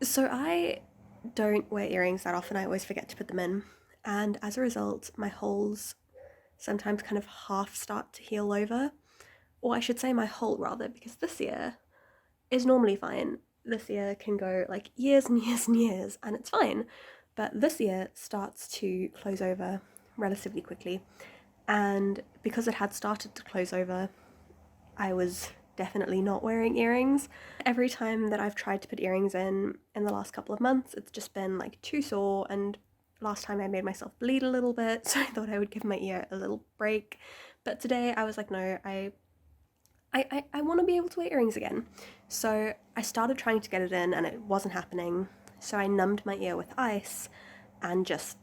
So I don't wear earrings that often, I always forget to put them in, and as a result, my holes sometimes kind of half start to heal over. Or I should say my hole rather, because this ear is normally fine. This ear can go like years and years and years, and it's fine. But this ear starts to close over relatively quickly. And because it had started to close over, I was definitely not wearing earrings. Every time that I've tried to put earrings in the last couple of months, it's just been like too sore, and last time I made myself bleed a little bit, so I thought I would give my ear a little break. But today I was like, no, I want to be able to wear earrings again. So I started trying to get it in and it wasn't happening. So I numbed my ear with ice and just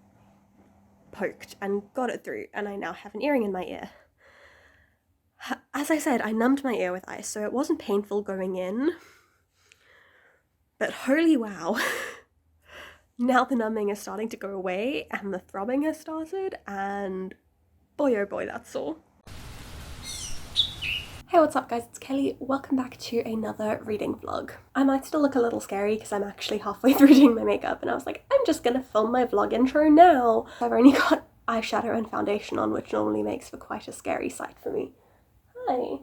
poked and got it through, and I now have an earring in my ear. As I said, I numbed my ear with ice, so it wasn't painful going in, but holy wow. Now the numbing is starting to go away and the throbbing has started, and boy oh boy, that's sore. Hey, what's up guys, it's Kelly. Welcome back to another reading vlog. I might still look a little scary because I'm actually halfway through doing my makeup and I was like, I'm just gonna film my vlog intro now. I've only got eyeshadow and foundation on, which normally makes for quite a scary sight for me. Hi.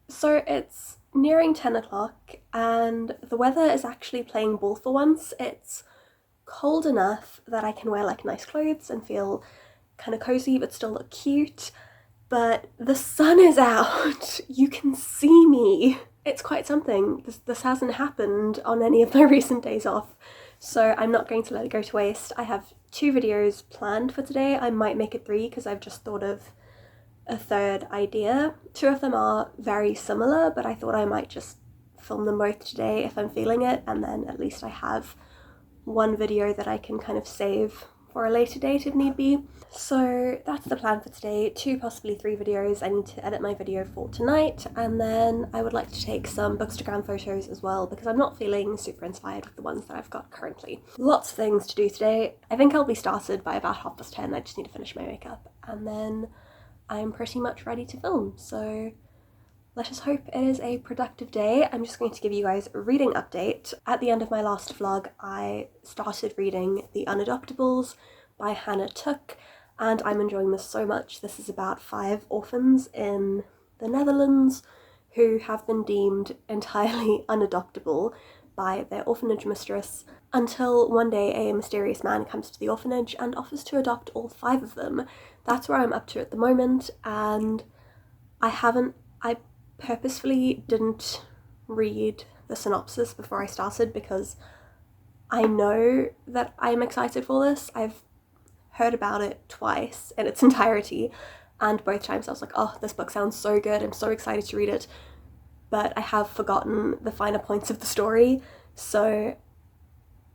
So it's nearing 10 o'clock and the weather is actually playing ball for once. It's cold enough that I can wear like nice clothes and feel kind of cozy but still look cute, but the sun is out. You can see me. It's quite something. This hasn't happened on any of my recent days off, so I'm not going to let it go to waste. I have 2 videos planned for today. I might make it 3 because I've just thought of a third idea. 2 of them are very similar, but I thought I might just film them both today if I'm feeling it, and then at least I have one video that I can kind of save for a later date if need be. So that's the plan for today. 2, possibly 3 videos. I need to edit my video for tonight, and then I would like to take some Bookstagram photos as well because I'm not feeling super inspired with the ones that I've got currently. Lots of things to do today. I think I'll be started by about 10:30. I just need to finish my makeup and then I'm pretty much ready to film. So let us hope it is a productive day. I'm just going to give you guys a reading update. At the end of my last vlog, I started reading The Unadoptables by Hannah Took, and I'm enjoying this so much. This is about 5 orphans in the Netherlands who have been deemed entirely unadoptable by their orphanage mistress until one day a mysterious man comes to the orphanage and offers to adopt all 5 of them. That's where I'm up to at the moment, and I purposefully didn't read the synopsis before I started because I know that I'm excited for this. I've heard about it twice in its entirety, and both times I was like, oh, this book sounds so good, I'm so excited to read it, but I have forgotten the finer points of the story, so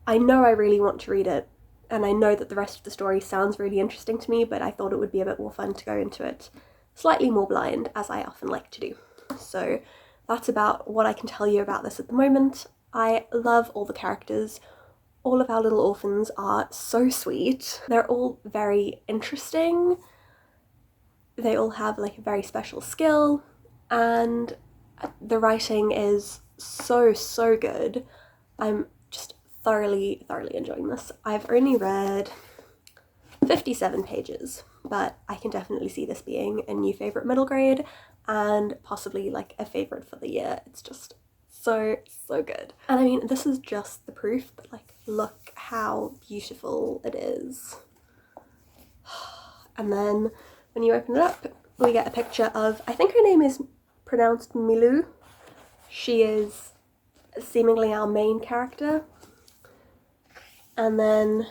I know I really want to read it, and I know that the rest of the story sounds really interesting to me, but I thought it would be a bit more fun to go into it slightly more blind, as I often like to do. So that's about what I can tell you about this at the moment. I love all the characters. All of our little orphans are so sweet. They're all very interesting. They all have like a very special skill, and the writing is so good. I'm just thoroughly enjoying this. I've only read 57 pages, but I can definitely see this being a new favourite middle grade and possibly like a favourite for the year. It's just so good. And I mean, this is just the proof, but like, look how beautiful it is. And then when you open it up, we get a picture of, I think her name is pronounced Milou. She is seemingly our main character. And then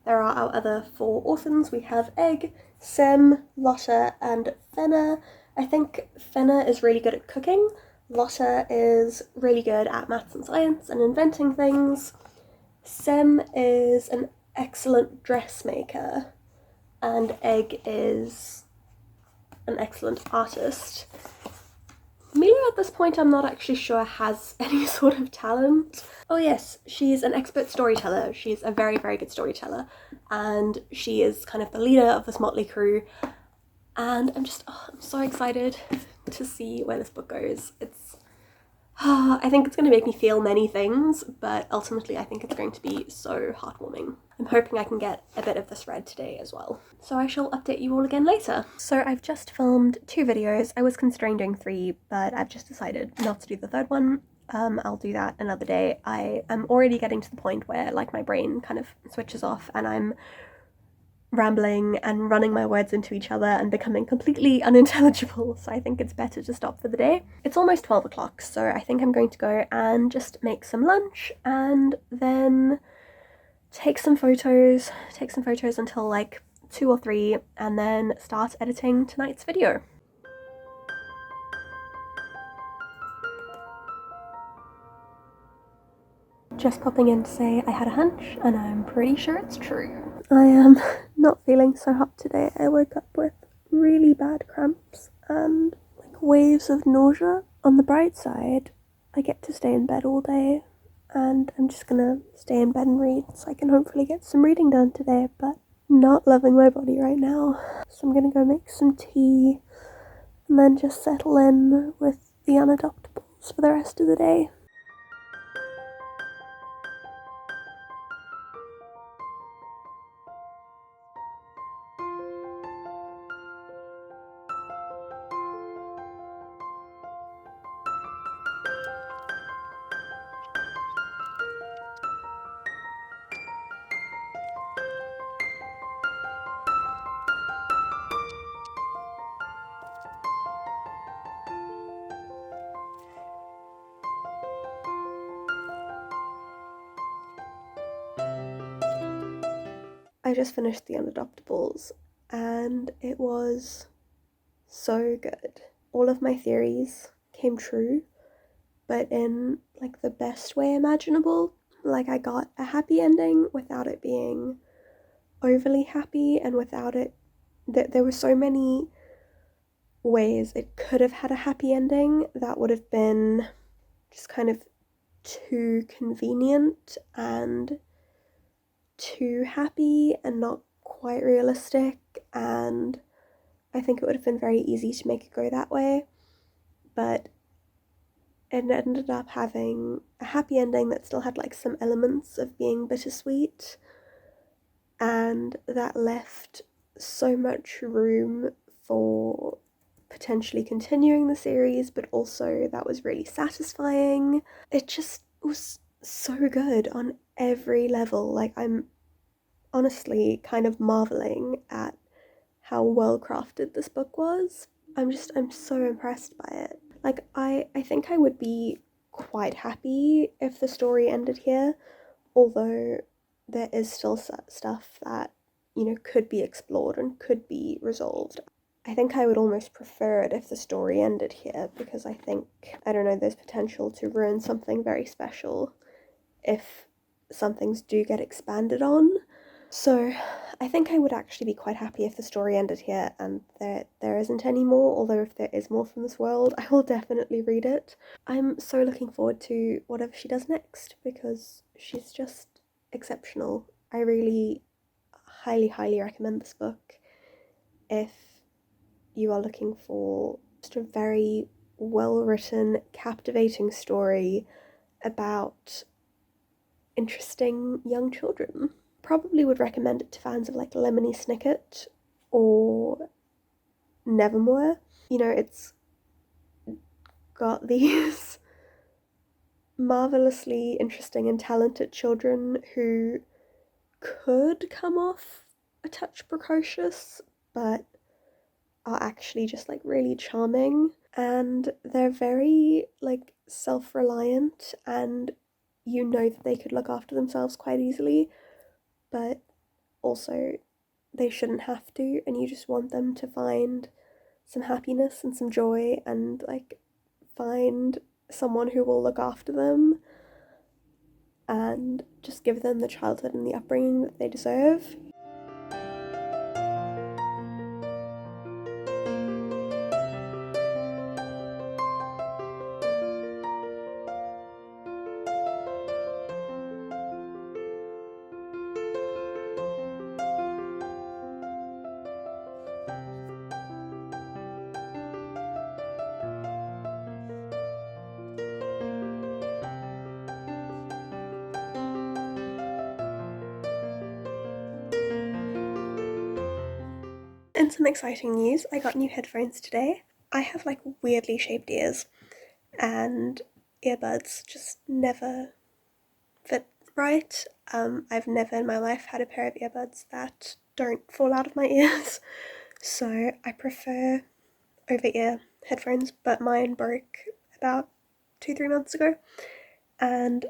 there are our other 4 orphans. We have Egg, Sem, Lotta, and Fenna. I think Fenna is really good at cooking. Lotta is really good at maths and science and inventing things. Sem is an excellent dressmaker. And Egg is an excellent artist. Mila at this point I'm not actually sure has any sort of talent. Oh yes, she's an expert storyteller. She's a very good storyteller, and she is kind of the leader of this motley crew, and I'm so excited to see where this book goes. I think it's going to make me feel many things, but ultimately I think it's going to be so heartwarming. I'm hoping I can get a bit of this read today as well. So I shall update you all again later. So I've just filmed 2 videos. I was considering doing 3, but I've just decided not to do the 3rd one. I'll do that another day. I am already getting to the point where like my brain kind of switches off and I'm rambling and running my words into each other and becoming completely unintelligible, so I think it's better to stop for the day. It's almost 12 o'clock, so I think I'm going to go and just make some lunch and then take some photos until like 2 or 3 and then start editing tonight's video. Just popping in to say I had a hunch and I'm pretty sure it's true. I am not feeling so hot today. I woke up with really bad cramps and like waves of nausea. On the bright side, I get to stay in bed all day and I'm just gonna stay in bed and read so I can hopefully get some reading done today, but not loving my body right now. So I'm gonna go make some tea and then just settle in with the unadoptables for the rest of the day. I just finished The Unadoptables and it was so good. All of my theories came true, but in like the best way imaginable. Like I got a happy ending without it being overly happy and without it there were so many ways it could have had a happy ending that would have been just kind of too convenient and too happy and not quite realistic, and I think it would have been very easy to make it go that way, but it ended up having a happy ending that still had like some elements of being bittersweet, and that left so much room for potentially continuing the series, but also that was really satisfying. It just was so good on every level. Like I'm honestly kind of marveling at how well crafted this book was. I'm so impressed by it. Like I think I would be quite happy if the story ended here, although there is still stuff that, you know, could be explored and could be resolved. I think I would almost prefer it if the story ended here, because I think, I don't know, there's potential to ruin something very special if some things do get expanded on. So I think I would actually be quite happy if the story ended here and there isn't any more, although if there is more from this world, I will definitely read it. I'm so looking forward to whatever she does next, because she's just exceptional. I really highly recommend this book if you are looking for just a very well-written, captivating story about interesting young children. Probably would recommend it to fans of like Lemony Snicket or Nevermore. You know, it's got these marvelously interesting and talented children who could come off a touch precocious, but are actually just like really charming, and they're very like self-reliant, and you know that they could look after themselves quite easily, but also they shouldn't have to, and you just want them to find some happiness and some joy and like find someone who will look after them and just give them the childhood and the upbringing that they deserve. in some exciting news, I got new headphones today. I have like weirdly shaped ears and earbuds just never fit right. I've never in my life had a pair of earbuds that don't fall out of my ears, so I prefer over-ear headphones, but mine broke about 2-3 months ago, and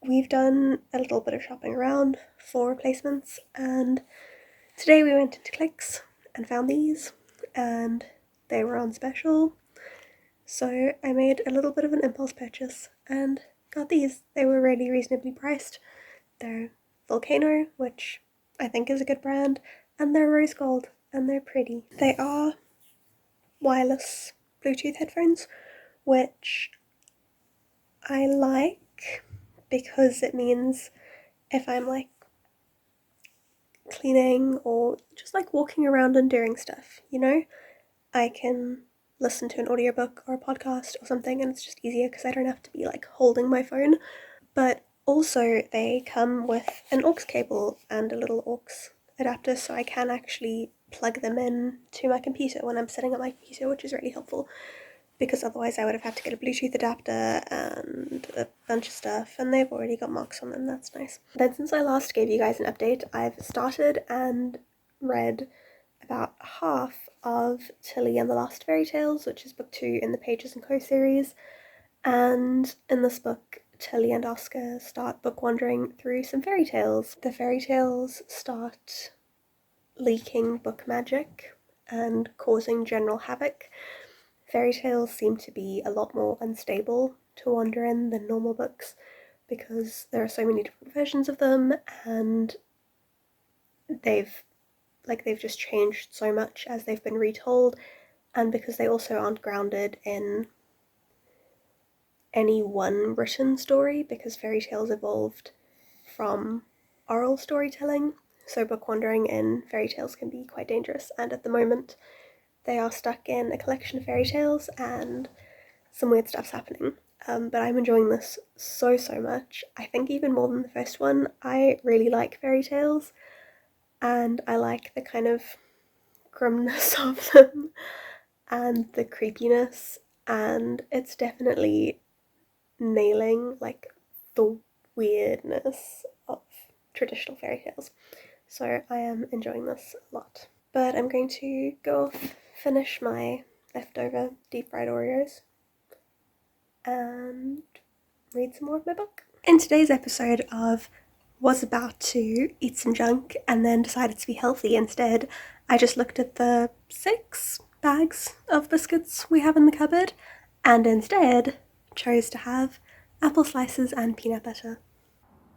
we've done a little bit of shopping around for replacements, and today we went into Clicks and found these, and they were on special, so I made a little bit of an impulse purchase and got these. They were really reasonably priced. They're Volcano, which I think is a good brand, and they're rose gold, and they're pretty. They are wireless Bluetooth headphones, which I like because it means if I'm like cleaning or just like walking around and doing stuff, you know, I can listen to an audiobook or a podcast or something, and it's just easier because I don't have to be like holding my phone. But also they come with an aux cable and a little aux adapter, so I can actually plug them in to my computer when I'm setting up my computer, which is really helpful, because otherwise I would have had to get a Bluetooth adapter and a bunch of stuff, and they've already got marks on them. That's nice. Then since I last gave you guys an update, I've started and read about half of Tilly and the Last Fairy Tales, which is book 2 in the Pages and Co series, and in this book Tilly and Oscar start book wandering through some fairy tales. The fairy tales start leaking book magic and causing general havoc. Fairy tales seem to be a lot more unstable to wander in than normal books because there are so many different versions of them, and they've just changed so much as they've been retold, and because they also aren't grounded in any one written story, because fairy tales evolved from oral storytelling, so book wandering in fairy tales can be quite dangerous, and at the moment they are stuck in a collection of fairy tales and some weird stuff's happening. But I'm enjoying this so much. I think even more than the first one. I really like fairy tales, and I like the kind of grimness of them and the creepiness, and it's definitely nailing like the weirdness of traditional fairy tales. So I am enjoying this a lot. But I'm going to go off, finish my leftover deep fried Oreos, and read some more of my book. In today's episode of was about to eat some junk and then decided to be healthy instead, I just looked at the 6 bags of biscuits we have in the cupboard and instead chose to have apple slices and peanut butter.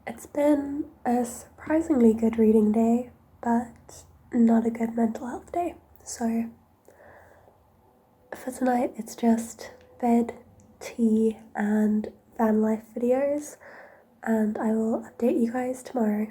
It's been a surprisingly good reading day, but not a good mental health day. So for tonight, it's just bed, tea, and van life videos, and I will update you guys tomorrow.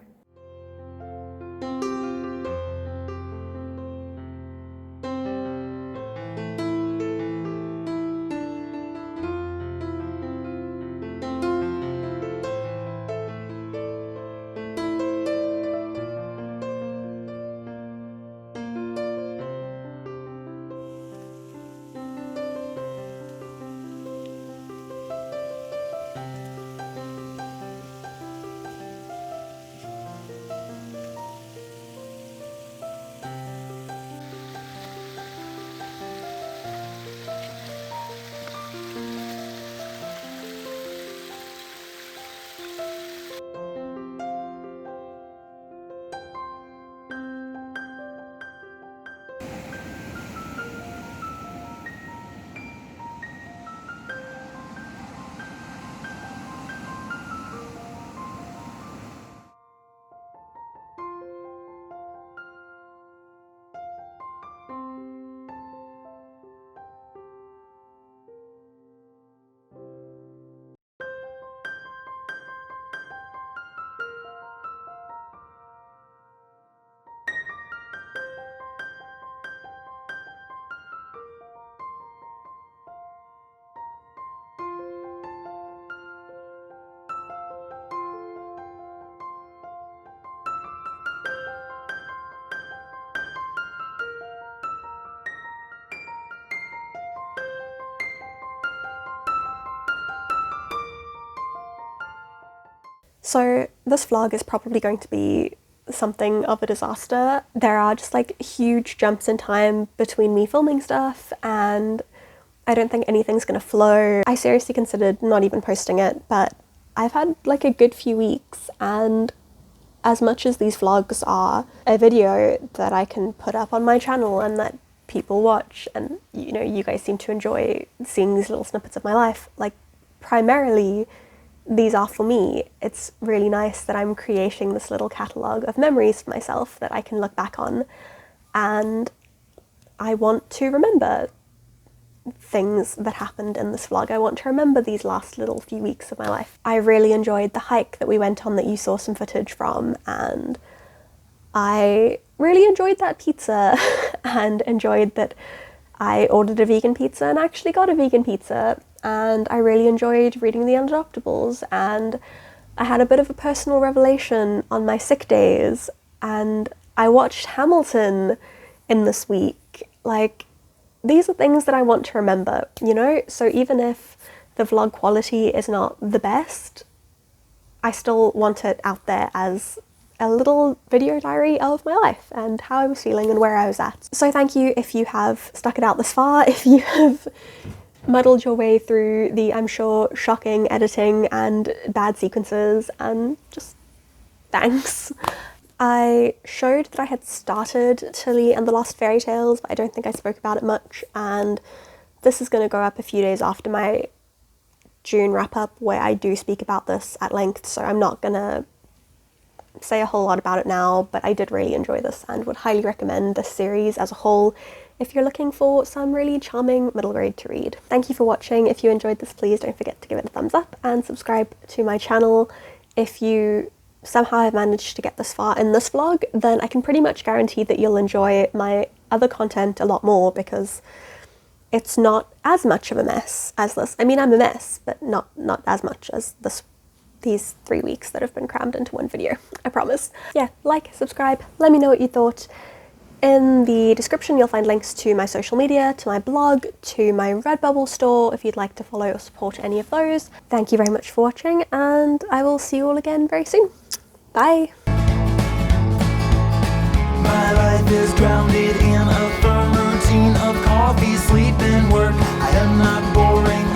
So this vlog is probably going to be something of a disaster. There are just like huge jumps in time between me filming stuff, and I don't think anything's gonna flow. I seriously considered not even posting it, but I've had like a good few weeks, and as much as these vlogs are a video that I can put up on my channel and that people watch, and you know, you guys seem to enjoy seeing these little snippets of my life, like primarily these are for me. It's really nice that I'm creating this little catalogue of memories for myself that I can look back on, and I want to remember things that happened in this vlog. I want to remember these last little few weeks of my life. I really enjoyed the hike that we went on that you saw some footage from, and I really enjoyed that pizza and enjoyed that I ordered a vegan pizza and actually got a vegan pizza, and I really enjoyed reading The Unadoptables, and I had a bit of a personal revelation on my sick days, and I watched Hamilton in this week. Like, these are things that I want to remember, you know? So even if the vlog quality is not the best, I still want it out there as a little video diary of my life and how I was feeling and where I was at. So thank you if you have stuck it out this far, if you have muddled your way through the, I'm sure, shocking editing and bad sequences, and just thanks. I showed that I had started Tilly and the Lost Fairy Tales, but I don't think I spoke about it much, and this is going to go up a few days after my June wrap-up where I do speak about this at length, so I'm not going to say a whole lot about it now, but I did really enjoy this and would highly recommend this series as a whole if you're looking for some really charming middle grade to read. Thank you for watching. If you enjoyed this, please don't forget to give it a thumbs up and subscribe to my channel. If you somehow have managed to get this far in this vlog, then I can pretty much guarantee that you'll enjoy my other content a lot more, because it's not as much of a mess as this. I mean, I'm a mess, but not as much as these 3 weeks that have been crammed into one video, I promise. Yeah, like, subscribe, let me know what you thought. In the description you'll find links to my social media, to my blog, to my Redbubble store if you'd like to follow or support any of those. Thank you very much for watching, and I will see you all again very soon. Bye! My life is grounded in a firm routine of coffee, sleep, and work. I am not boring